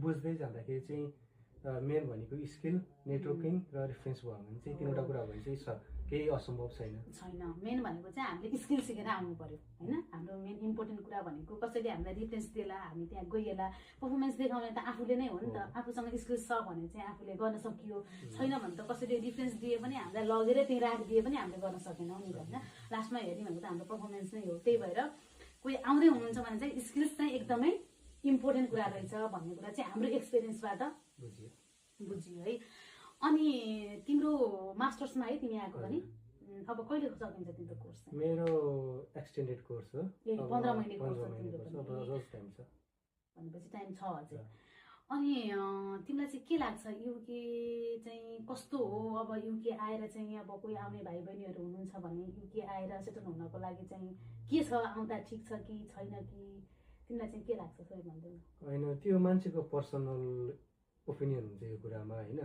बुझ्दै जाँदाखेरि चाहिँ मेन भनेको स्किल, नेटवर्किङ र रेफरेन्स भयो भने चाहिँ तीनवटा कुरा भयो भने चाहिँ केही असम्भव छैन। मेन भनेको चाहिँ हामीले स्किल सिकेर आउनु पर्यो हैन। हाम्रो मेन इम्पोर्टेन्ट कुरा भनेको कसैले हामीलाई रेफरेन्स दिएला, हामी त्यहाँ गइएला, पर्फर्मेन्स देखाउने त आफूले नै हो नि त। आफूसँग स्किल छ भने चाहिँ आफूले गर्न सकियो, छैन भने त कसैले रेफरेन्स दिए पनि हामीलाई लगेर त्यही राखिदिए पनि हामीले गर्न सकेनौँ नि हैन। लास्टमा हेर्ने भनेको त हाम्रो पर्फर्मेन्स नै हो। त्यही भएर कोही आउँदै हुनुहुन्छ भने चाहिँ स्किल्स चाहिँ एकदमै इम्पोर्टेन्ट कुरा रहेछ भन्ने कुरा चाहिँ हाम्रो एक्सपिरियन्सबाट बुझियो है। अनि तिम्रो मास्टर्समा है तिमी आएको पनि अब कहिले सकिन्छ तिम्रो कोर्स? मेरो एक्सटेन्डेड कोर्स हो, 15 महिने कोर्स हो तिम्रो अब जस्ट टाइम छ भनेपछि टाइम छ अझै। अनि तिमीलाई चाहिँ के लाग्छ युके चाहिँ कस्तो हो? अब युके आएर चाहिँ अब कोही आउने भाइ बहिनीहरू हुनुहुन्छ भने युके आएर सेटल हुनको लागि चाहिँ के छ, आउँदा ठिक छ कि छैन कि तिमीलाई चाहिँ के लाग्छ सोही भन्दैन? होइन, त्यो मान्छेको पर्सनल ओपिनियन हुन्छ यो कुरामा हैन।